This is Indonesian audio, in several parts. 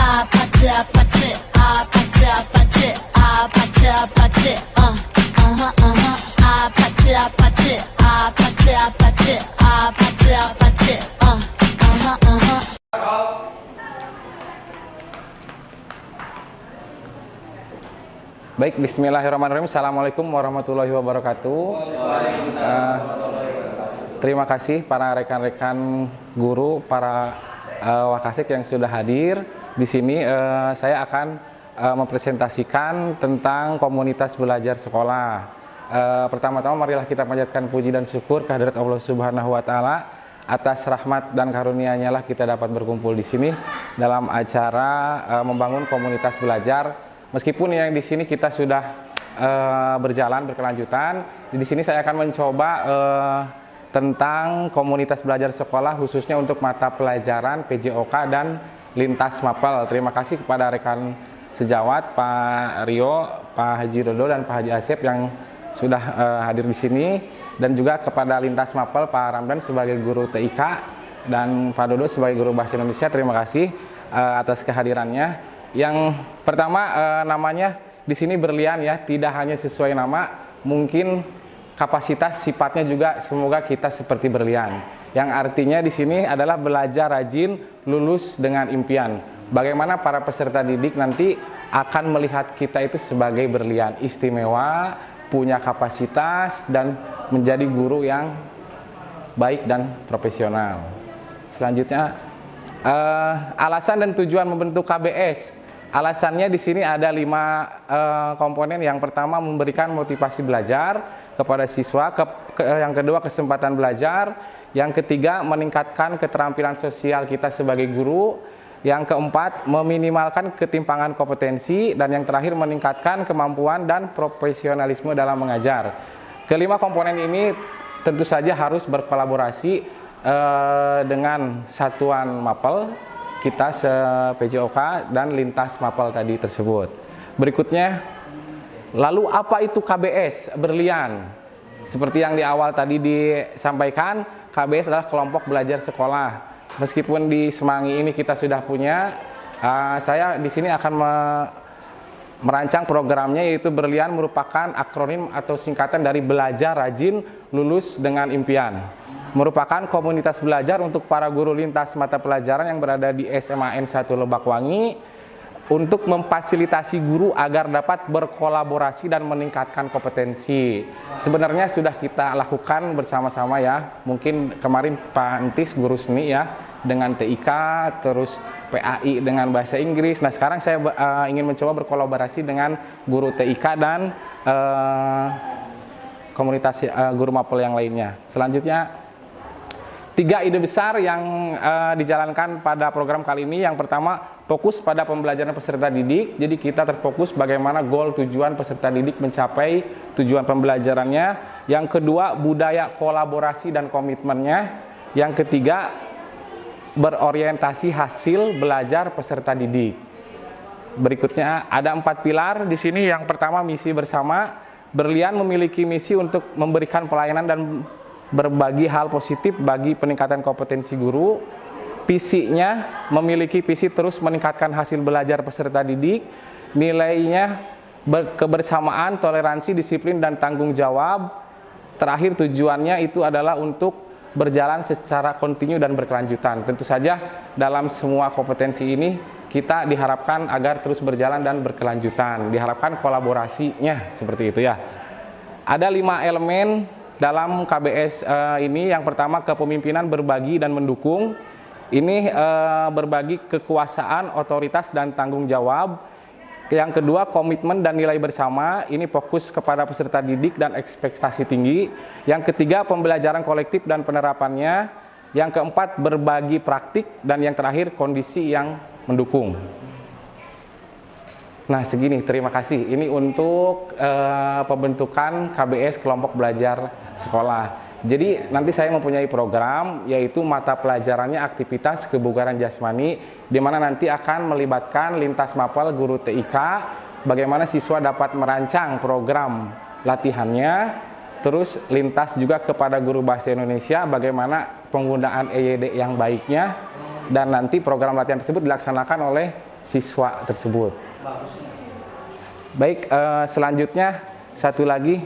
아파트 아파트 아파트 아파트 아파트 아파트 아파트 아파트 아파트 아파트 아파트 아파트 Baik, bismillahirrahmanirrahim. Assalamualaikum warahmatullahi wabarakatuh. Terima kasih para rekan-rekan guru, para wakasek yang sudah hadir di sini. Saya akan mempresentasikan tentang komunitas belajar sekolah. Pertama-tama marilah kita panjatkan puji dan syukur kehadirat Allah Subhanahu wa taala. Atas rahmat dan karunia-Nya lah kita dapat berkumpul di sini dalam acara membangun komunitas belajar. Meskipun yang di sini kita sudah berjalan berkelanjutan, di sini saya akan mencoba tentang komunitas belajar sekolah khususnya untuk mata pelajaran PJOK dan lintas mapel. Terima kasih kepada rekan sejawat Pak Rio, Pak Haji Dodo dan Pak Haji Asep yang sudah hadir di sini, dan juga kepada lintas mapel Pak Ramdan sebagai guru TIK dan Pak Dodo sebagai guru bahasa Indonesia. Terima kasih atas kehadirannya. Yang pertama namanya di sini berlian ya, tidak hanya sesuai nama, mungkin kapasitas sifatnya juga semoga kita seperti berlian. Yang artinya di sini adalah belajar rajin, lulus dengan impian. Bagaimana para peserta didik nanti akan melihat kita itu sebagai berlian, istimewa, punya kapasitas dan menjadi guru yang baik dan profesional. Selanjutnya alasan dan tujuan membentuk KBS. Alasannya di sini ada 5 komponen. Yang pertama memberikan motivasi belajar kepada siswa, yang kedua kesempatan belajar, yang ketiga meningkatkan keterampilan sosial kita sebagai guru, yang keempat meminimalkan ketimpangan kompetensi, dan yang terakhir meningkatkan kemampuan dan profesionalisme dalam mengajar. Kelima komponen ini tentu saja harus berkolaborasi dengan satuan mapel kita PJOK dan lintas mapel tadi tersebut. Berikutnya, lalu apa itu KBS berlian? Seperti yang di awal tadi disampaikan, KBS adalah kelompok belajar sekolah. Meskipun di Semanggi ini kita sudah punya, saya di sini akan merancang programnya, yaitu berlian merupakan akronim atau singkatan dari belajar rajin, lulus dengan impian. Merupakan komunitas belajar untuk para guru lintas mata pelajaran yang berada di SMAN 1 Lebakwangi untuk memfasilitasi guru agar dapat berkolaborasi dan meningkatkan kompetensi. Sebenarnya sudah kita lakukan bersama-sama ya. Mungkin kemarin Pak Entis guru seni ya dengan TIK, terus PAI dengan bahasa Inggris. Nah, sekarang saya ingin mencoba berkolaborasi dengan guru TIK dan komunitas guru mapel yang lainnya. Selanjutnya, 3 ide besar yang dijalankan pada program kali ini. Yang pertama, fokus pada pembelajaran peserta didik. Jadi kita terfokus bagaimana goal tujuan peserta didik mencapai tujuan pembelajarannya. Yang kedua, budaya kolaborasi dan komitmennya. Yang ketiga, berorientasi hasil belajar peserta didik. Berikutnya ada 4 pilar di sini. Yang pertama, misi bersama. Berlian memiliki misi untuk memberikan pelayanan dan berbagi hal positif bagi peningkatan kompetensi guru. Visinya memiliki visi terus meningkatkan hasil belajar peserta didik. Nilainya kebersamaan, toleransi, disiplin, dan tanggung jawab. Terakhir tujuannya itu adalah untuk berjalan secara kontinu dan berkelanjutan. Tentu saja dalam semua kompetensi ini kita diharapkan agar terus berjalan dan berkelanjutan. Diharapkan kolaborasinya seperti itu ya. Ada 5 elemen dalam KBS ini. Yang pertama, kepemimpinan, berbagi dan mendukung. Ini berbagi kekuasaan, otoritas dan tanggung jawab. Yang kedua, komitmen dan nilai bersama. Ini fokus kepada peserta didik dan ekspektasi tinggi. Yang ketiga, pembelajaran kolektif dan penerapannya. Yang keempat, berbagi praktik. Dan yang terakhir, kondisi yang mendukung. Nah, segini, terima kasih. Ini untuk pembentukan KBS kelompok belajar sekolah. Jadi nanti saya mempunyai program, yaitu mata pelajarannya aktivitas kebugaran jasmani, di mana nanti akan melibatkan lintas mapel guru TIK, bagaimana siswa dapat merancang program latihannya, terus lintas juga kepada guru bahasa Indonesia, bagaimana penggunaan EYD yang baiknya, dan nanti program latihan tersebut dilaksanakan oleh siswa tersebut. Baik, selanjutnya satu lagi,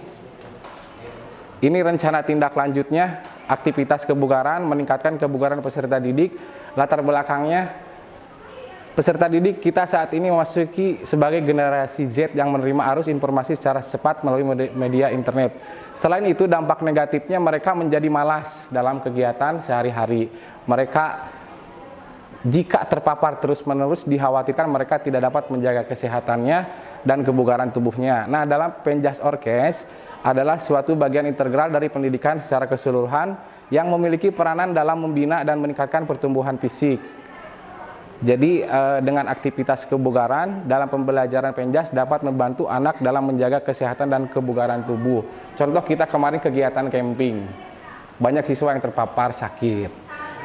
ini rencana tindak lanjutnya, aktivitas kebugaran, meningkatkan kebugaran peserta didik. Latar belakangnya, peserta didik kita saat ini memasuki sebagai generasi Z yang menerima arus informasi secara cepat melalui media internet. Selain itu, dampak negatifnya mereka menjadi malas dalam kegiatan sehari-hari. Mereka jika terpapar terus-menerus dikhawatirkan mereka tidak dapat menjaga kesehatannya dan kebugaran tubuhnya. Nah, dalam Penjas Orkes adalah suatu bagian integral dari pendidikan secara keseluruhan yang memiliki peranan dalam membina dan meningkatkan pertumbuhan fisik. Jadi dengan aktivitas kebugaran dalam pembelajaran Penjas dapat membantu anak dalam menjaga kesehatan dan kebugaran tubuh. Contoh kita kemarin kegiatan camping, banyak siswa yang terpapar sakit.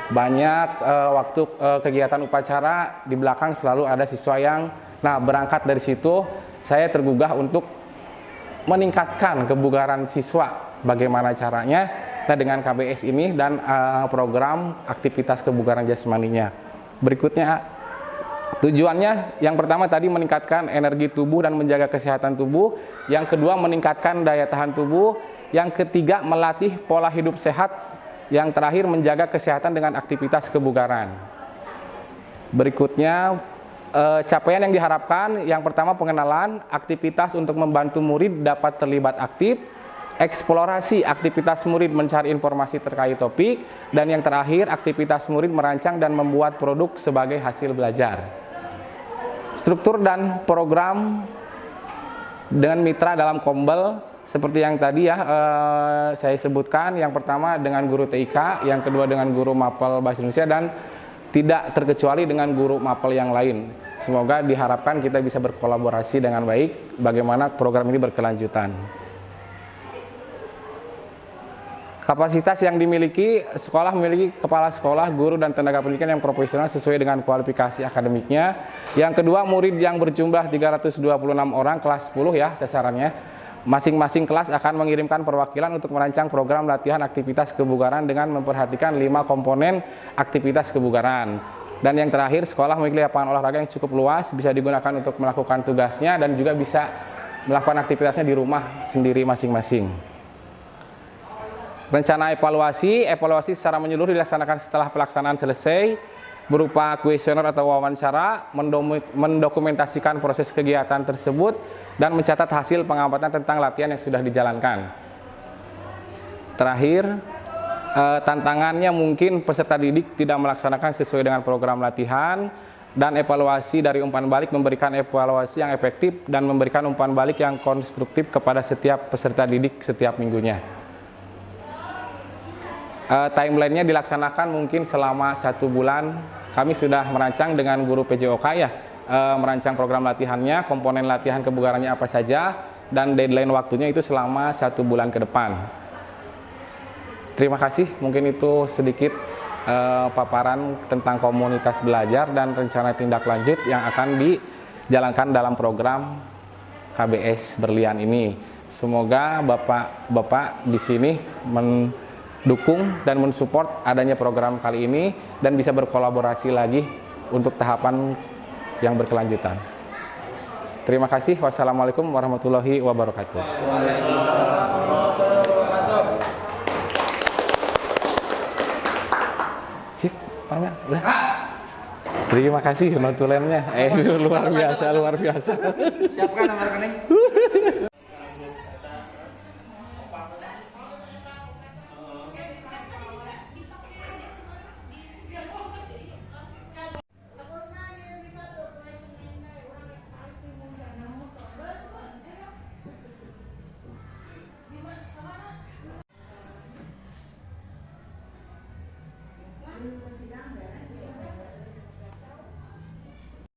Banyak waktu kegiatan upacara di belakang selalu ada siswa yang, nah berangkat dari situ saya tergugah untuk meningkatkan kebugaran siswa. Bagaimana caranya? Nah dengan KBS ini dan program aktivitas kebugaran jasmaninya. Berikutnya tujuannya yang pertama tadi meningkatkan energi tubuh dan menjaga kesehatan tubuh. Yang kedua meningkatkan daya tahan tubuh. Yang ketiga melatih pola hidup sehat. Yang terakhir menjaga kesehatan dengan aktivitas kebugaran. Berikutnya capaian yang diharapkan, yang pertama pengenalan, aktivitas untuk membantu murid dapat terlibat aktif, eksplorasi aktivitas murid mencari informasi terkait topik, dan yang terakhir aktivitas murid merancang dan membuat produk sebagai hasil belajar. Struktur dan program dengan mitra dalam Kombel seperti yang tadi ya saya sebutkan, yang pertama dengan guru TIK, yang kedua dengan guru mapel Bahasa Indonesia, dan tidak terkecuali dengan guru mapel yang lain. Semoga diharapkan kita bisa berkolaborasi dengan baik bagaimana program ini berkelanjutan. Kapasitas yang dimiliki, sekolah memiliki kepala sekolah, guru, dan tenaga pendidikan yang profesional sesuai dengan kualifikasi akademiknya. Yang kedua, murid yang berjumlah 326 orang, kelas 10 ya sasarannya. Masing-masing kelas akan mengirimkan perwakilan untuk merancang program latihan aktivitas kebugaran dengan memperhatikan 5 komponen aktivitas kebugaran. Dan yang terakhir, sekolah memiliki lapangan olahraga yang cukup luas, bisa digunakan untuk melakukan tugasnya dan juga bisa melakukan aktivitasnya di rumah sendiri masing-masing. Rencana evaluasi secara menyeluruh dilaksanakan setelah pelaksanaan selesai berupa kuesioner atau wawancara, mendokumentasikan proses kegiatan tersebut, dan mencatat hasil pengamatan tentang latihan yang sudah dijalankan. Terakhir, tantangannya mungkin peserta didik tidak melaksanakan sesuai dengan program latihan, dan evaluasi dari umpan balik memberikan evaluasi yang efektif dan memberikan umpan balik yang konstruktif kepada setiap peserta didik setiap minggunya. Timelinenya dilaksanakan mungkin selama 1 bulan. Kami sudah merancang dengan guru PJOK ya, merancang program latihannya, komponen latihan kebugarannya apa saja, dan deadline waktunya itu selama 1 bulan ke depan. Terima kasih, mungkin itu sedikit paparan tentang komunitas belajar dan rencana tindak lanjut yang akan dijalankan dalam program KBS Berlian ini. Semoga Bapak-Bapak di sini mendukung dan mensupport adanya program kali ini dan bisa berkolaborasi lagi untuk tahapan yang berkelanjutan. Terima kasih. Wassalamualaikum warahmatullahi wabarakatuh. Sip, Pak. Udah. Terima kasih notulennya. Luar biasa. Siapkan nomor rekening.